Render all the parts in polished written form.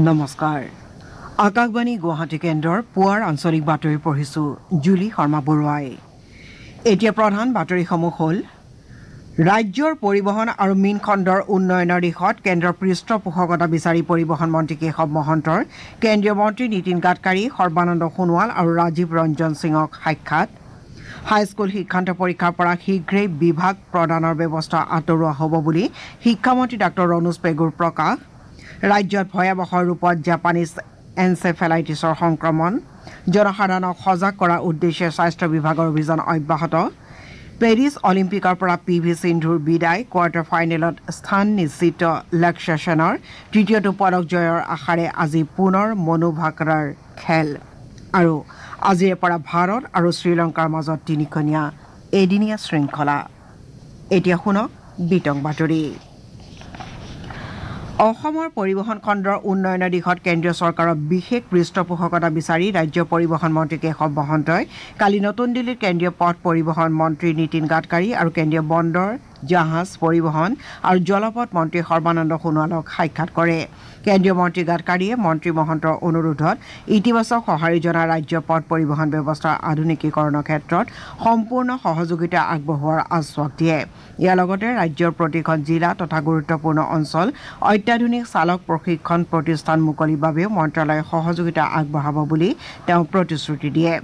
নমস্কাৰ আকাশবাণী গুৱাহাটী কেন্দ্ৰৰ পুৱাৰ আঞ্চলিক বাতৰি পঢ়িছোঁ জুলি শৰ্মা বৰুৱাই এতিয়া প্ৰধান বাতৰিসমূহ হ'ল ৰাজ্যৰ পৰিবহণ আৰু মীন খণ্ডৰ উন্নয়নৰ দিশত কেন্দ্ৰৰ পৃষ্ঠপোষকতা বিচাৰি পৰিবহণ মন্ত্ৰী কেশৱ মহন্তৰ কেন্দ্ৰীয় মন্ত্ৰী নীতিন গাডকাৰী সৰ্বানন্দ সোণোৱাল আৰু ৰাজীৱ ৰঞ্জন সিঙক সাক্ষাৎ হাইস্কুল শিক্ষান্ত পৰীক্ষাৰ পৰা শীঘ্ৰেই বিভাগ প্ৰদানৰ ব্যৱস্থা আঁতৰোৱা হ'ব বুলি শিক্ষামন্ত্ৰী ডাঃ ৰণোজ পেগুৰ প্ৰকাশ ৰাজ্যত ভয়াৱহ ৰূপত জাপানীজ এনচেফেলাইটিছৰ সংক্ৰমণ জনসাধাৰণক সজাগ কৰাৰ উদ্দেশ্যে স্বাস্থ্য বিভাগৰ অভিযান অব্যাহত পেৰিছ অলিম্পিকৰ পৰা PV সিন্ধুৰ বিদায় কোৱাৰ্টাৰ ফাইনেলত স্থান নিশ্চিত লক্ষ্য সেনৰ তৃতীয়টো পদক জয়ৰ আশাৰে আজি পুনৰ মনু ভাকৰাৰ খেল আৰু আজিৰে পৰা ভাৰত আৰু শ্ৰীলংকাৰ মাজত তিনিখনীয়া এদিনীয়া শৃংখলা এতিয়া শুনক বিতং বাতৰি অসমৰ পৰিবহণ খণ্ডৰ উন্নয়নৰ দিশত কেন্দ্ৰীয় চৰকাৰৰ বিশেষ পৃষ্ঠপোষকতা বিচাৰি ৰাজ্য পৰিবহণ মন্ত্ৰী কেশৱ মহন্তই কালি নতুন দিল্লীত কেন্দ্ৰীয় পথ পৰিবহণ মন্ত্ৰী নীতিন গাডকাৰী আৰু কেন্দ্ৰীয় বন্দৰ জাহাজ পৰিবহণ আৰু জলপথ মন্ত্ৰী সৰ্বানন্দ সোণোৱালক সাক্ষাৎ কৰে কেন্দ্ৰীয় মন্ত্ৰী গাডকাৰীয়ে মন্ত্ৰী মহন্তৰ অনুৰোধত ইতিবাচক সঁহাৰি জনাই ৰাজ্যৰ পথ পৰিবহণ ব্যৱস্থাৰ আধুনিকীকৰণৰ ক্ষেত্ৰত সম্পূৰ্ণ সহযোগিতা আগবঢ়োৱাৰ আশ্বাস দিয়ে ইয়াৰ লগতে ৰাজ্যৰ প্ৰতিখন জিলা তথা গুৰুত্বপূৰ্ণ অঞ্চল অত্যাধুনিক চালক প্ৰশিক্ষণ প্ৰতিষ্ঠান মুকলিৰ বাবেও মন্ত্ৰালয়ে সহযোগিতা আগবঢ়াব বুলি তেওঁ প্ৰতিশ্ৰুতি দিয়ে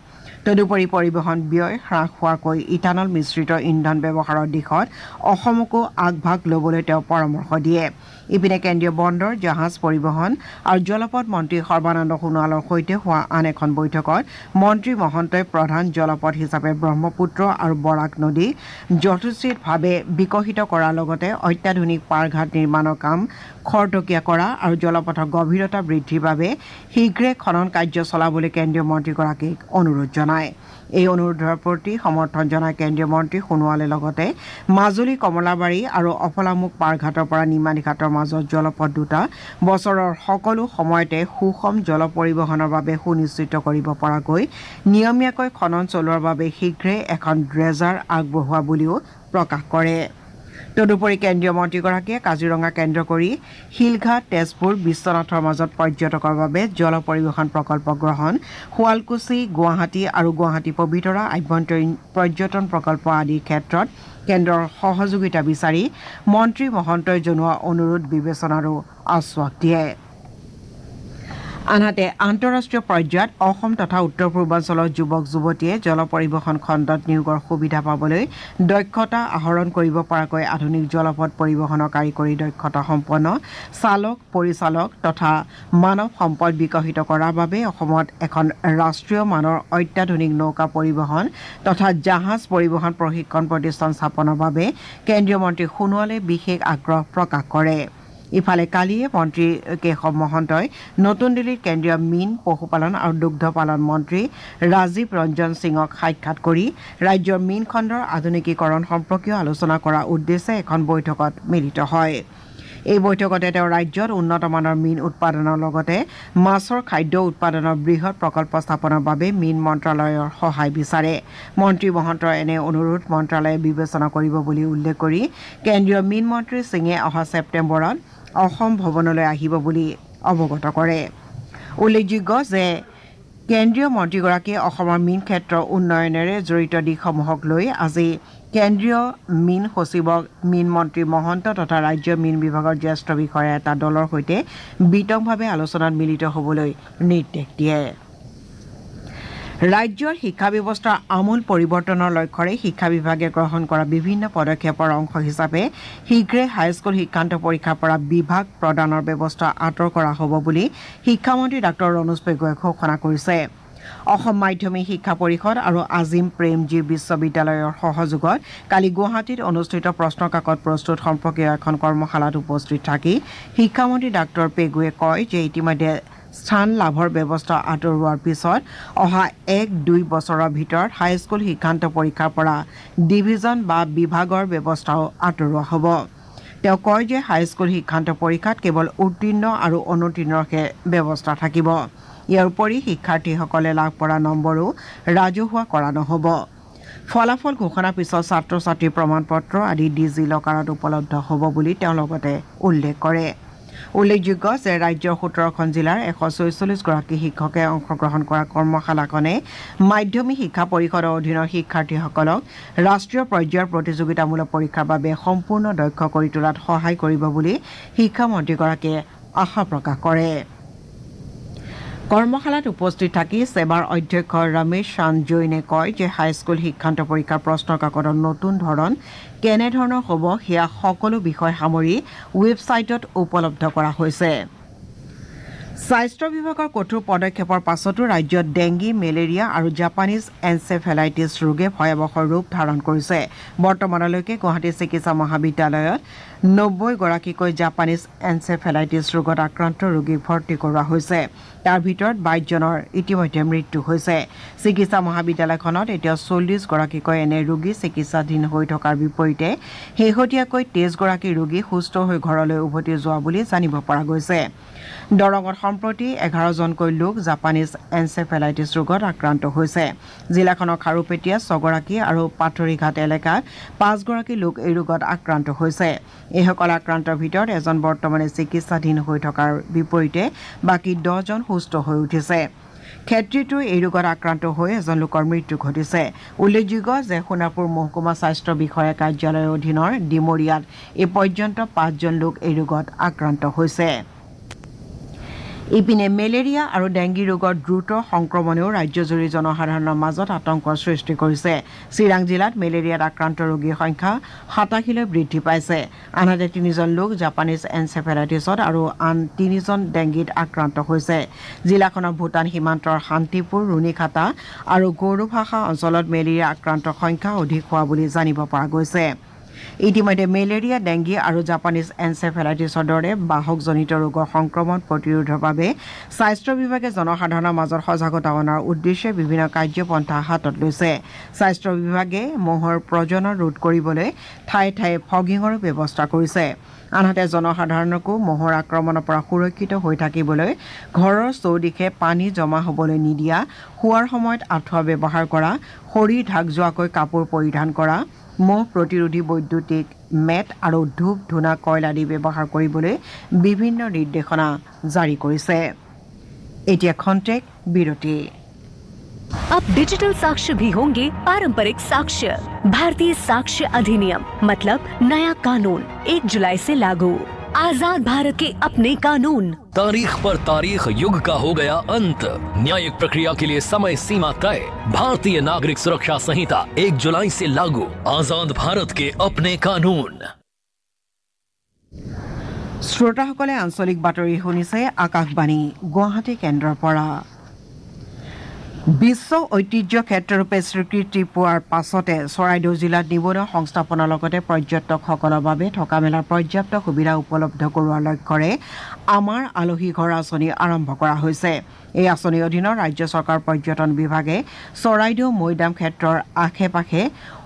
তদুপৰি পৰিবহণ ব্যয় হ্ৰাস হোৱাকৈ ইথানল মিশ্ৰিত ইন্ধন ব্যৱহাৰৰ দিশত অসমকো আগভাগ ল'বলৈ তেওঁ পৰামৰ্শ দিয়ে ইপিনে কেন্দ্ৰীয় বন্দৰ জাহাজ পৰিবহণ আৰু জলপথ মন্ত্ৰী সৰ্বানন্দ সোণোৱালৰ সৈতে হোৱা আন এখন বৈঠকত মন্ত্ৰী মহন্তই প্ৰধান জলপথ হিচাপে ব্ৰহ্মপুত্ৰ আৰু বৰাক নদী যথোচিতভাৱে বিকশিত কৰাৰ লগতে অত্যাধুনিক পাৰঘাট নিৰ্মাণৰ কাম খৰতকীয়া কৰা আৰু জলপথৰ গভীৰতা বৃদ্ধিৰ বাবে শীঘ্ৰে খনন কাৰ্য চলাবলৈ কেন্দ্ৰীয় মন্ত্ৰীগৰাকীক অনুৰোধ জনায় এই অনুৰোধৰ প্ৰতি সমৰ্থন জনাই কেন্দ্ৰীয় মন্ত্ৰী সোণোৱালে লগতে মাজুলী কমলাবাৰী আৰু অফলামুখ পাৰঘাটৰ পৰা নিমাতীঘাটৰ মাজত জলপথ দুটা বছৰৰ সকলো সময়তে সুষম জল পৰিবহণৰ বাবে সুনিশ্চিত কৰিব পৰাকৈ নিয়মীয়াকৈ খনন চলোৱাৰ বাবে শীঘ্ৰে এখন ড্ৰেজাৰ আগবঢ়োৱা বুলিও প্ৰকাশ কৰে তদুপৰি কেন্দ্ৰীয় মন্ত্ৰীগৰাকীয়ে কাজিৰঙা কেন্দ্ৰ কৰি শিলঘাট তেজপুৰ বিশ্বনাথৰ মাজত পৰ্যটকৰ বাবে জল পৰিবহণ প্ৰকল্প গ্ৰহণ শুৱালকুছি গুৱাহাটী আৰু গুৱাহাটী পবিতৰা আভ্যন্তৰীণ পৰ্যটন প্ৰকল্প আদিৰ ক্ষেত্ৰত কেন্দ্ৰৰ সহযোগিতা বিচাৰি মন্ত্ৰী মহন্তই জনোৱা অনুৰোধ বিবেচনাৰো আশ্বাস দিয়ে আনহাতে আন্তঃৰাষ্ট্ৰীয় পৰ্যায়ত অসম তথা উত্তৰ পূৰ্বাঞ্চলৰ যুৱক যুৱতীয়ে জল পৰিবহণ খণ্ডত নিয়োগৰ সুবিধা পাবলৈ দক্ষতা আহৰণ কৰিব পৰাকৈ আধুনিক জলপথ পৰিবহণৰ কাৰিকৰী দক্ষতা সম্পন্ন চালক পৰিচালক তথা মানৱ সম্পদ বিকশিত কৰাৰ বাবে অসমত এখন ৰাষ্ট্ৰীয় মানৰ অত্যাধুনিক নৌকা পৰিবহণ তথা জাহাজ পৰিবহণ প্ৰশিক্ষণ প্ৰতিষ্ঠান স্থাপনৰ বাবে কেন্দ্ৰীয় মন্ত্ৰী সোণোৱালে বিশেষ আগ্ৰহ প্ৰকাশ কৰে ইফালে কালিয়ে মন্ত্ৰী কেশৱ মহন্তই নতুন দিল্লীত কেন্দ্ৰীয় মীন পশুপালন আৰু দুগ্ধ পালন মন্ত্ৰী ৰাজীৱ ৰঞ্জন সিঙক সাক্ষাৎ কৰি ৰাজ্যৰ মীন খণ্ডৰ আধুনিকীকৰণ সম্পৰ্কীয় আলোচনা কৰাৰ উদ্দেশ্যে এখন বৈঠকত মিলিত হয় এই বৈঠকতে তেওঁ ৰাজ্যত উন্নতমানৰ মীন উৎপাদনৰ লগতে মাছৰ খাদ্য উৎপাদনৰ বৃহৎ প্ৰকল্প স্থাপনৰ বাবে মীন মন্ত্ৰালয়ৰ সহায় বিচাৰে মন্ত্ৰী মহন্তৰ এনে অনুৰোধ মন্ত্ৰালয়ে বিবেচনা কৰিব বুলি উল্লেখ কৰি কেন্দ্ৰীয় মীন মন্ত্ৰী সিঙে অহা ছেপ্টেম্বৰত অসম ভৱনলৈ আহিব বুলি অৱগত কৰে উল্লেখযোগ্য যে কেন্দ্ৰীয় মন্ত্ৰীগৰাকীয়ে অসমৰ মীন ক্ষেত্ৰৰ উন্নয়নেৰে জড়িত দিশসমূহক লৈ আজি কেন্দ্ৰীয় মীন সচিবক মীন মন্ত্ৰী মহন্ত তথা ৰাজ্যৰ মীন বিভাগৰ জ্যেষ্ঠ বিষয়া এটা দলৰ সৈতে বিতংভাৱে আলোচনাত মিলিত হ'বলৈ নিৰ্দেশ দিয়ে ৰাজ্যৰ শিক্ষা ব্যৱস্থাৰ আমূল পৰিৱৰ্তনৰ লক্ষ্যৰে শিক্ষা বিভাগে গ্ৰহণ কৰা বিভিন্ন পদক্ষেপৰ অংশ হিচাপে শীঘ্ৰে হাইস্কুল শিক্ষান্ত পৰীক্ষাৰ পৰা বিভাগ প্ৰদানৰ ব্যৱস্থা আঁতৰ কৰা হ'ব বুলি শিক্ষামন্ত্ৰী ডাঃ ৰণোজ পেগুৱে ঘোষণা কৰিছে অসম মাধ্যমিক শিক্ষা পৰিষদ আৰু আজিম প্ৰেমজী বিশ্ববিদ্যালয়ৰ সহযোগত কালি গুৱাহাটীত অনুষ্ঠিত প্ৰশ্নকাকত প্ৰস্তুত সম্পৰ্কীয় এখন কৰ্মশালাত উপস্থিত থাকি শিক্ষামন্ত্ৰী ডাঃ পেগুৱে কয় যে ইতিমধ্যে স্থান লাভৰ ব্যৱস্থা আঁতৰোৱাৰ পিছত অহা 1-2 বছৰৰ ভিতৰত হাইস্কুল শিক্ষান্ত পৰীক্ষাৰ পৰা ডিভিজন বা বিভাগৰ ব্যৱস্থাও আঁতৰোৱা হ'ব তেওঁ কয় যে হাইস্কুল শিক্ষান্ত পৰীক্ষাত কেৱল উত্তীৰ্ণ আৰু অনুত্তীৰ্ণৰহে ব্যৱস্থা থাকিব ইয়াৰ উপৰি শিক্ষাৰ্থীসকলে লাভ কৰা নম্বৰো ৰাজহুৱা কৰা নহ'ব ফলাফল ঘোষণাৰ পিছত ছাত্ৰ ছাত্ৰীৰ প্ৰমাণপত্ৰ আদি ডিজি লকাৰত উপলব্ধ হ'ব বুলি তেওঁ লগতে উল্লেখ কৰে উল্লেখযোগ্য যে ৰাজ্যৰ 17খন জিলাৰ 144 গৰাকী শিক্ষকে অংশগ্ৰহণ কৰা কৰ্মশালাখনে মাধ্যমিক শিক্ষা পৰিষদৰ অধীনৰ শিক্ষাৰ্থীসকলক ৰাষ্ট্ৰীয় পৰ্যায়ৰ প্ৰতিযোগিতামূলক পৰীক্ষাৰ বাবে সম্পূৰ্ণ দক্ষ কৰি তোলাত সহায় কৰিব বুলি শিক্ষামন্ত্ৰীগৰাকীয়ে আশা প্ৰকাশ কৰে। কৰ্মশালাত উপস্থিত থাকি সেবাৰ অধ্যক্ষ ৰমেশ চান্দ জৈনে কয় যে হাইস্কুল শিক্ষান্ত পৰীক্ষাৰ প্ৰশ্ন কাকতৰ নতুন ধৰণ কেনেধৰণৰ হ'ব সেয়া সকলো বিষয় সামৰি ৱেবছাইটত উপলব্ধ কৰা হৈছে। স্বাস্থ্য বিভাগৰ কঠোৰ পদক্ষেপৰ পাছতো ৰাজ্যত ডেংগি মেলেৰিয়া আৰু জাপানীজ এনচেফেলাইটিছ ৰোগে ভয়াৱহ ৰূপ ধাৰণ কৰিছে। বৰ্তমানলৈকে গুৱাহাটী চিকিৎসা মহাবিদ্যালয়ত 90 গৰাকীকৈ জাপানীজ এনচেফেলাইটিছ ৰোগত আক্ৰান্ত ৰোগীক ভৰ্তি কৰোৱা হৈছে। তাৰ ভিতৰত 22 জনৰ ইতিমধ্যে মৃত্যু হৈছে। চিকিৎসা মহাবিদ্যালয়খনত এতিয়া 40 গৰাকীকৈ এনে ৰোগী চিকিৎসাধীন হৈ থকাৰ বিপৰীতে শেহতীয়াকৈ 23 গৰাকী ৰোগী সুস্থ হৈ ঘৰলৈ উভতি যোৱা বুলি জানিব পৰা গৈছে। দৰঙত সম্প্ৰতি 11 জনকৈ লোক জাপানীজ এনচেফেলাইটিছ ৰোগত আক্ৰান্ত হৈছে। জিলাখনৰ খাৰুপেটীয়া 6 গৰাকী আৰু পাথৰিঘাট এলেকাত 5 গৰাকী লোক এই ৰোগত আক্ৰান্ত হৈছে। এইসকল আক্ৰান্তৰ ভিতৰত এজন বৰ্তমানে চিকিৎসাধীন হৈ থকাৰ বিপৰীতে বাকী 10 জন সুস্থ হৈ উঠিছে। ক্ষেত্ৰটো এই ৰোগত আক্ৰান্ত হৈ এজন লোকৰ মৃত্যু ঘটিছে। উল্লেখযোগ্য যে সোণাপুৰ মহকুমা স্বাস্থ্য বিষয়া কাৰ্যালয়ৰ অধীনৰ ডিমৰীয়াত এই পৰ্যন্ত 5 জন লোক এই ৰোগত আক্ৰান্ত হৈছে। ইপিনে মেলেৰিয়া আৰু ডেংগি ৰোগৰ দ্ৰুত সংক্ৰমণেও ৰাজ্যজুৰি জনসাধাৰণৰ মাজত আতংকৰ সৃষ্টি কৰিছে। চিৰাং জিলাত মেলেৰিয়াত আক্ৰান্ত ৰোগীৰ সংখ্যা 87লৈ বৃদ্ধি পাইছে। আনহাতে 3 জন লোক জাপানীজ এনচেফেলাইটিছত আৰু আন 3 জন ডেংগিত আক্ৰান্ত হৈছে। জিলাখনৰ ভূটান সীমান্তৰ শান্তিপুৰ, ৰুণিখাটা আৰু গৌৰভাষা অঞ্চলত মেলেৰিয়া আক্ৰান্তৰ সংখ্যা অধিক হোৱা বুলি জানিব পৰা গৈছে। ইতিমধ্যে মেলেৰিয়া, ডেংগি আৰু জাপানীজ এনচেফেলাইটিছৰ দৰে বাহকজনিত ৰোগৰ সংক্ৰমণ প্ৰতিৰোধৰ বাবে স্বাস্থ্য বিভাগে জনসাধাৰণৰ মাজত সজাগতা অনাৰ উদ্দেশ্যে বিভিন্ন কাৰ্যপন্থা হাতত লৈছে। স্বাস্থ্য বিভাগে মহৰ প্ৰজনন ৰোধ কৰিবলৈ ঠায়ে ঠায়ে ফগিঙৰো ব্যৱস্থা কৰিছে। আনহাতে জনসাধাৰণকো মহৰ আক্ৰমণৰ পৰা সুৰক্ষিত হৈ থাকিবলৈ ঘৰৰ চৌদিশে পানী জমা হ'বলৈ নিদিয়া, শোৱাৰ সময়ত আঁঠুৱা ব্যৱহাৰ কৰা, শৰীৰ ঢাক যোৱাকৈ কাপোৰ পৰিধান কৰা, মহ প্ৰতিৰোধী বৈদ্যুতিক মেট আৰু ধূপ ধূনা কইল আদি ব্যৱহাৰ কৰিবলৈ বিভিন্ন নিৰ্দেশনা জাৰি কৰিছে। এতিয়া খন্তেক বিৰতি। अब डिजिटल साक्ष्य भी होंगे पारंपरिक साक्ष्य। भारतीय साक्ष्य अधिनियम मतलब नया कानून 1 जुलाई से लागू। आजाद भारत के अपने कानून। तारीख पर तारीख, युग का हो गया अंत। न्यायिक प्रक्रिया के लिए समय सीमा तय। भारतीय नागरिक सुरक्षा संहिता 1 जुलाई से लागू। आजाद भारत के अपने कानून। শ্ৰোতাসকলে আঞ্চলিক বাতৰি শুনিছে আকাশবাণী গুৱাহাটী কেন্দ্ৰৰ পৰা। বিশ্ব ঐতিহ্য ক্ষেত্ৰৰূপে স্বীকৃতি পোৱাৰ পাছতে চৰাইদেউ জিলাত নিবনুৱা সংস্থাপনৰ লগতে পৰ্যটকসকলৰ বাবে থকা মেলাৰ পৰ্যাপ্ত সুবিধা উপলব্ধ কৰোৱাৰ লক্ষ্যৰে আমাৰ আলহী ঘৰ আঁচনি আৰম্ভ কৰা হৈছে। এই আঁচনিৰ অধীনত ৰাজ্য চৰকাৰ পৰ্যটন বিভাগে চৰাইদেউ মৈদাম ক্ষেত্ৰৰ আশে পাশে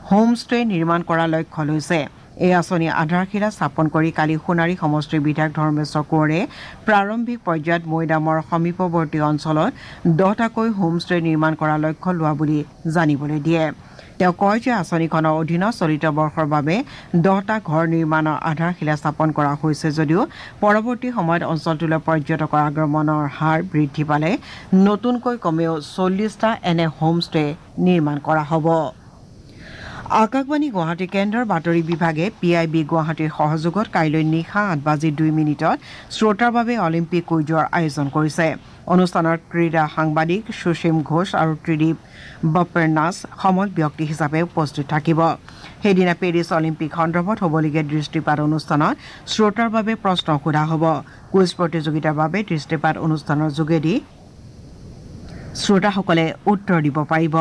হোমষ্টে নিৰ্মাণ কৰাৰ লক্ষ্য লৈছে। এই আঁচনি আধাৰশিলা স্থাপন কৰি কালি সোণাৰী সমষ্টিৰ বিধায়ক ধৰ্মেশ্বৰ কোঁৱৰে প্ৰাৰম্ভিক পৰ্যায়ত মৈদামৰ সমীপৱৰ্তী অঞ্চলত 10টাকৈ হোমষ্টে নিৰ্মাণ কৰাৰ লক্ষ্য লোৱা বুলি জানিবলৈ দিয়ে। তেওঁ কয় যে আঁচনিখনৰ অধীনত চলিত বৰ্ষৰ বাবে 10টা ঘৰ নিৰ্মাণৰ আধাৰশিলা স্থাপন কৰা হৈছে যদিও পৰৱৰ্তী সময়ত অঞ্চলটোলৈ পৰ্যটকৰ আগমনৰ হাৰ বৃদ্ধি পালে নতুনকৈ কমেও 40টা এনে হোমষ্টে নিৰ্মাণ কৰা হ'ব। আকাশবাণী গুৱাহাটী কেন্দ্ৰৰ বাতৰি বিভাগে PIB গুৱাহাটীৰ সহযোগত কাইলৈ নিশা 8:02 শ্ৰোতাৰ বাবে অলিম্পিক কুইজৰ আয়োজন কৰিছে। অনুষ্ঠানৰ ক্ৰীড়া সাংবাদিক সুশীম ঘোষ আৰু ত্ৰিদীপ বপ্পেৰনাছ সমল ব্যক্তি হিচাপে উপস্থিত থাকিব। সেইদিনা পেৰিছ অলিম্পিক সন্দৰ্ভত হ'বলগীয়া দৃষ্টিপাত অনুষ্ঠানত শ্ৰোতাৰ বাবে প্ৰশ্ন সোধা হ'ব। কুইজ প্ৰতিযোগিতাৰ বাবে দৃষ্টিপাত অনুষ্ঠানৰ যোগেদি শ্ৰোতাসকলে উত্তৰ দিব পাৰিব।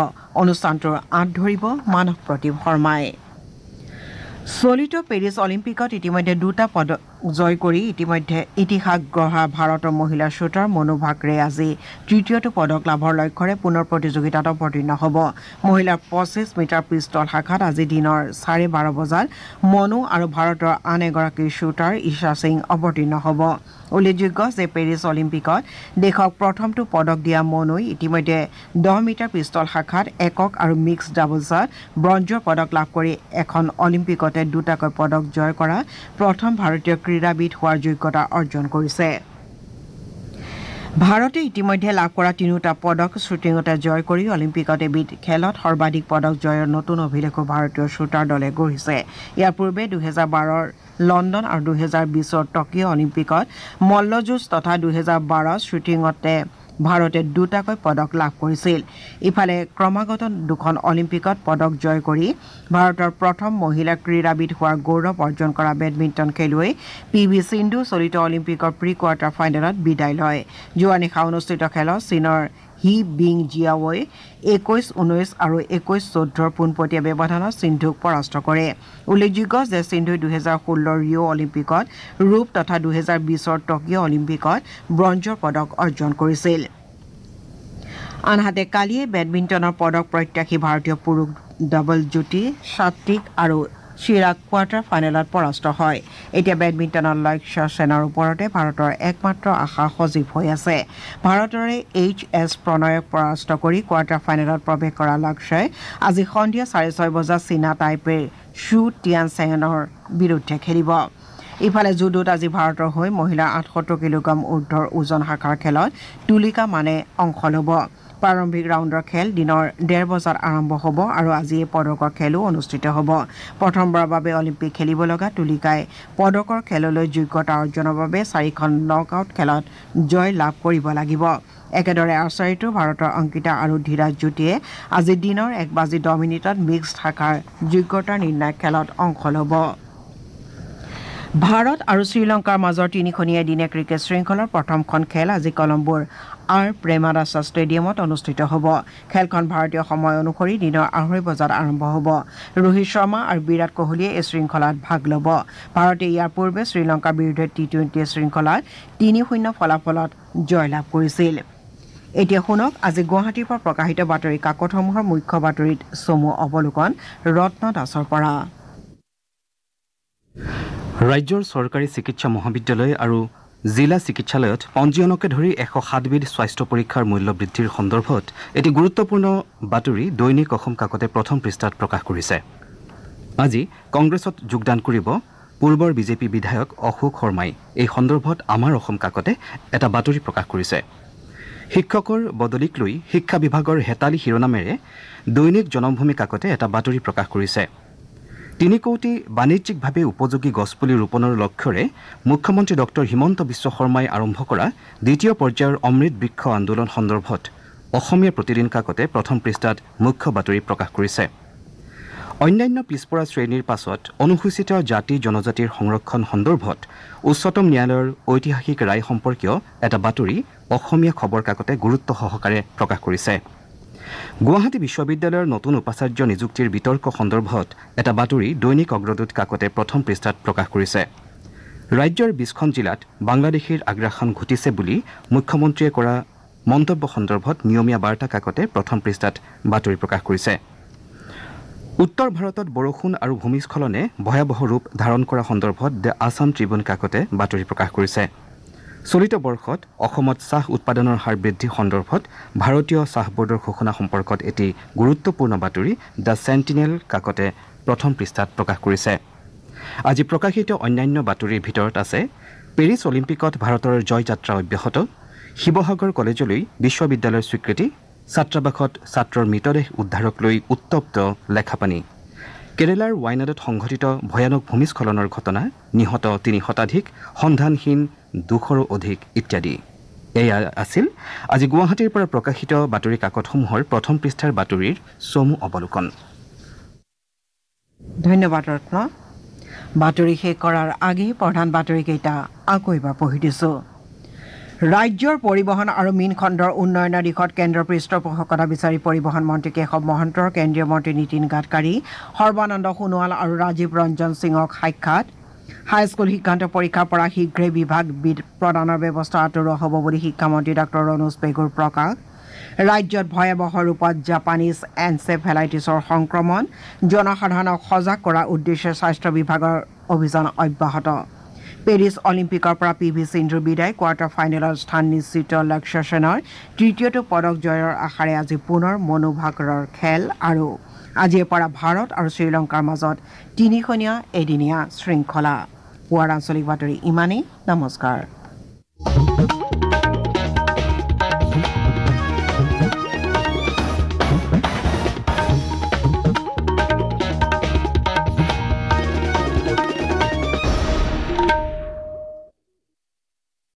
অনুষ্ঠানটোৰ আঁত ধৰিব মানৱ প্ৰতিম শৰ্মাই। চলিত পেৰিছ অলিম্পিকত ইতিমধ্যে 2টা পদক জয় কৰি ইতিমধ্যে ইতিহাস গঢ়া ভাৰতৰ মহিলা শ্বুটাৰ মনু ভাকৰে আজি 3য়টো পদক লাভৰ লক্ষ্যৰে পুনৰ প্ৰতিযোগিতাত অৱতীৰ্ণ হ'ব। মহিলাৰ 25 মিটাৰ পিষ্টল শাখাত আজি দিনৰ 12:30 বজাত মনু আৰু ভাৰতৰ আন এগৰাকী শ্বুটাৰ ঈশা সিং অৱতীৰ্ণ হ'ব। উল্লেখযোগ্য যে পেৰিছ অলিম্পিকত দেশক প্ৰথমটো পদক দিয়া মনুই ইতিমধ্যে 10 মিটাৰ পিষ্টল শাখাত একক আৰু মিক্সড ডাবলছত ব্ৰঞ্জৰ পদক লাভ কৰি এখন অলিম্পিকতে অলিম্পিকতে দুটাকৈ পদক জয় কৰা প্ৰথম ভাৰতীয় ক্ৰীড়াবিদ হোৱাৰ যোগ্যতা অৰ্জন কৰিছে ভাৰতে ইতিমধ্যে লাভ কৰা 3টা পদক শ্বুটিঙতে জয় কৰি অলিম্পিকত এবিধ খেলত সৰ্বাধিক পদক জয়ৰ নতুন অভিলেখো ভাৰতীয় শ্বুটাৰ দলে গঢ়িছে ইয়াৰ পূৰ্বে 2012ৰ লণ্ডন আৰু 2020ৰ টকিঅ' অলিম্পিকত মল্লযুঁজ তথা 2012 শ্বুটিঙতে ভাৰতে দুটাকৈ পদক লাভ কৰিছিল ইফালে ক্ৰমাগত দুখন অলিম্পিকত পদক জয় কৰি ভাৰতৰ প্ৰথম মহিলা ক্ৰীড়াবিদ হোৱাৰ গৌৰৱ অৰ্জন কৰা বেডমিণ্টন খেলুৱৈ পি.ভি. সিন্ধু চলিত অলিম্পিকৰ প্ৰি কোৱাৰ্টাৰ ফাইনেলত বিদায় লয় যোৱা নিশা অনুষ্ঠিত খেলত চীনৰ হি বিং জিয়াৱই 21-19 আৰু 21-14 পোনপটীয়া ব্যৱধানত সিন্ধুক পৰাস্ত কৰে উল্লেখযোগ্য যে সিন্ধুই 2016 ৰিঅ' অলিম্পিকত ৰূপ তথা 2020ৰ টকিঅ' অলিম্পিকত ব্ৰঞ্জৰ পদক অৰ্জন কৰিছিল আনহাতে কালিয়ে বেডমিণ্টনৰ পদক প্ৰত্যাশী ভাৰতীয় পুৰুষ ডাবল যুটি সাত্বিক আৰু চিৰাগ কোৱাৰ্টাৰ ফাইনেলত পৰাস্ত হয় এতিয়া বেডমিণ্টনৰ লক্ষ্য সেনৰ ওপৰতে ভাৰতৰ একমাত্ৰ আশা সজীৱ হৈ আছে ভাৰতৰে এইচ.এছ. প্ৰণয়ক পৰাস্ত কৰি কোৱাৰ্টাৰ ফাইনেলত প্ৰৱেশ কৰা লক্ষ্যই আজি সন্ধিয়া 6:30 বজাত চীনা টাইপেৰ শ্বু টিয়ানচেনৰ বিৰুদ্ধে খেলিব ইফালে জুডোত আজি ভাৰতৰ হৈ মহিলাৰ 78 কিলোগ্ৰাম ঊৰ্ধৰ ওজন শাখাৰ খেলত তুলিকা মানে অংশ ল'ব প্ৰাৰম্ভিক ৰাউণ্ডৰ খেল দিনৰ 1:30 বজাত আৰম্ভ হ'ব আৰু আজি এই পদকৰ খেলো অনুষ্ঠিত হ'ব প্ৰথমবাৰৰ বাবে অলিম্পিক খেলিব লগা তুলিকাই পদকৰ খেললৈ যোগ্যতা অৰ্জনৰ বাবে 4খন নকআউট খেলত জয় লাভ কৰিব লাগিব একেদৰে আৰ্চাৰীটো ভাৰতৰ অংকিতা আৰু ধীৰাজ যুটিয়ে আজি দিনৰ 1:10 মিক্সড শাখাৰ যোগ্যতা নিৰ্ণায়ক খেলত অংশ ল'ব ভাৰত আৰু শ্ৰীলংকাৰ মাজৰ 3খনীয়া এদিনীয়া ক্ৰিকেট শৃংখলাৰ প্ৰথমখন খেল আজি কলম্বোৰ আৰ প্ৰেমাদাসা ষ্টেডিয়ামত অনুষ্ঠিত হ'ব খেলখন ভাৰতীয় সময় অনুসৰি দিনৰ 2:30 বজাত আৰম্ভ হ'ব ৰোহিত শৰ্মা আৰু বিৰাট কোহলীয়ে এই শৃংখলাত ভাগ ল'ব ভাৰতে ইয়াৰ পূৰ্বে শ্ৰীলংকাৰ বিৰুদ্ধে টি20 শৃংখলাত 3-0 ফলাফলত জয়লাভ কৰিছিল এতিয়া শুনক আজি গুৱাহাটীৰ পৰা প্ৰকাশিত বাতৰি কাকতসমূহৰ মুখ্য বাতৰিত চমু অৱলোকন ৰত্ন দাসৰ পৰা ৰাজ্যৰ চৰকাৰী চিকিৎসা মহাবিদ্যালয় আৰু জিলা চিকিৎসালয়ত পঞ্জীয়নকে ধৰি 107বিধ স্বাস্থ্য পৰীক্ষাৰ মূল্য বৃদ্ধিৰ সন্দৰ্ভত এটি গুৰুত্বপূৰ্ণ বাতৰি দৈনিক অসম কাকতে প্ৰথম পৃষ্ঠাত প্ৰকাশ কৰিছে আজি কংগ্ৰেছত যোগদান কৰিব পূৰ্বৰ বিজেপি বিধায়ক অশোক শৰ্মাই এই সন্দৰ্ভত আমাৰ অসম কাকতে এটা বাতৰি প্ৰকাশ কৰিছে শিক্ষকৰ বদলিক লৈ শিক্ষা বিভাগৰ হেতালি শিৰোনামেৰে দৈনিক জনমভূমি কাকতে এটা বাতৰি প্ৰকাশ কৰিছে 3 কোটি বাণিজ্যিকভাৱে উপযোগী গছপুলি ৰোপণৰ লক্ষ্যৰে মুখ্যমন্ত্ৰী ডক্টৰ হিমন্ত বিশ্ব শৰ্মাই আৰম্ভ কৰা দ্বিতীয় পৰ্যায়ৰ অমৃত বৃক্ষ আন্দোলন সন্দৰ্ভত অসমীয়া প্ৰতিদিন কাকতে প্ৰথম পৃষ্ঠাত মুখ্য বাতৰি প্ৰকাশ কৰিছে অন্যান্য পিছপৰা শ্ৰেণীৰ পাছত অনুসূচিত জাতি জনজাতিৰ সংৰক্ষণ সন্দৰ্ভত উচ্চতম ন্যায়ালয়ৰ ঐতিহাসিক ৰায় সম্পৰ্কীয় এটা বাতৰি অসমীয়া খবৰ কাকতে গুৰুত্ব সহকাৰে প্ৰকাশ কৰিছে গুৱাহাটী বিশ্ববিদ্যালয়ৰ নতুন উপাচাৰ্য নিযুক্তিৰ বিতৰ্ক সন্দৰ্ভত এটা বাতৰি দৈনিক অগ্ৰদূত কাকতে প্ৰথম পৃষ্ঠাত প্ৰকাশ কৰিছে ৰাজ্যৰ 20খন জিলাত বাংলাদেশীৰ আগ্ৰাসন ঘটিছে বুলি মুখ্যমন্ত্ৰীয়ে কৰা মন্তব্য সন্দৰ্ভত নিয়মীয়া বাৰ্তা কাকতে প্ৰথম পৃষ্ঠাত বাতৰি প্ৰকাশ কৰিছে উত্তৰ ভাৰতত বৰষুণ আৰু ভূমিস্খলনে ভয়াৱহ ৰূপ ধাৰণ কৰা সন্দৰ্ভত দ্য আছাম ট্ৰিবিউন কাকতে বাতৰি প্ৰকাশ কৰিছে চলিত বৰ্ষত অসমত চাহ উৎপাদনৰ হাৰ বৃদ্ধি সন্দৰ্ভত ভাৰতীয় চাহ বোৰ্ডৰ ঘোষণা সম্পৰ্কত এটি গুৰুত্বপূৰ্ণ বাতৰি দ্য চেণ্টিনেল কাকতে প্ৰথম পৃষ্ঠাত প্ৰকাশ কৰিছে আজি প্ৰকাশিত অন্যান্য বাতৰিৰ ভিতৰত আছে পেৰিছ অলিম্পিকত ভাৰতৰ জয়যাত্ৰা অব্যাহত শিৱসাগৰ কলেজলৈ বিশ্ববিদ্যালয়ৰ স্বীকৃতি ছাত্ৰাবাসত ছাত্ৰৰ মৃতদেহ উদ্ধাৰক লৈ উত্তপ্ত লেখাপানী কেৰেলাৰ ৱাইনাডত সংঘটিত ভয়ানক ভূমিস্খলনৰ ঘটনা নিহত 3 শতাধিক সন্ধানহীন 200ৰো অধিক ইত্যাদি এয়া আছিল আজি গুৱাহাটীৰ পৰা প্ৰকাশিত বাতৰি কাকতসমূহৰ প্ৰথম পৃষ্ঠাৰ বাতৰিৰ চমু অৱলোকন ধন্যবাদ ৰত্ন বাতৰি শেষ কৰাৰ আগেয়ে প্ৰধান বাতৰিকেইটা আকৌ এবাৰ পঢ়ি দিছোঁ ৰাজ্যৰ পৰিবহণ আৰু মীন খণ্ডৰ উন্নয়নৰ দিশত কেন্দ্ৰৰ পৃষ্ঠপোষকতা বিচাৰি পৰিবহণ মন্ত্ৰী কেশৱ মহন্তৰ কেন্দ্ৰীয় মন্ত্ৰী নীতিন গাডকাৰী সৰ্বানন্দ সোণোৱাল আৰু ৰাজীৱ ৰঞ্জন সিঙক সাক্ষাৎ হাইস্কুল শিক্ষান্ত পৰীক্ষাৰ পৰা শীঘ্ৰেই বিভাগ প্ৰদানৰ ব্যৱস্থা আঁতৰোৱা হ'ব বুলি শিক্ষামন্ত্ৰী ডঃ ৰণোজ পেগুৰ প্ৰকাশ ৰাজ্যত ভয়াৱহ ৰূপত জাপানীজ এনচেফেলাইটিছৰ সংক্ৰমণ জনসাধাৰণক সজাগ কৰাৰ উদ্দেশ্যে স্বাস্থ্য বিভাগৰ অভিযান অব্যাহত পেৰিছ অলিম্পিকৰ পৰা পি.ভি. সিন্ধুৰ বিদায় কোৱাৰ্টাৰ ফাইনেলত স্থান নিশ্চিত লক্ষ্য সেনৰ তৃতীয়টো পদক জয়ৰ আশাৰে আজি পুনৰ মনু ভাকৰৰ খেল আৰু আজিৰ পৰা ভাৰত আৰু শ্ৰীলংকাৰ মাজত 3খনীয়া এদিনীয়া শৃংখলা। পুৱাৰ আঞ্চলিক বাতৰি ইমানেই। নমস্কাৰ।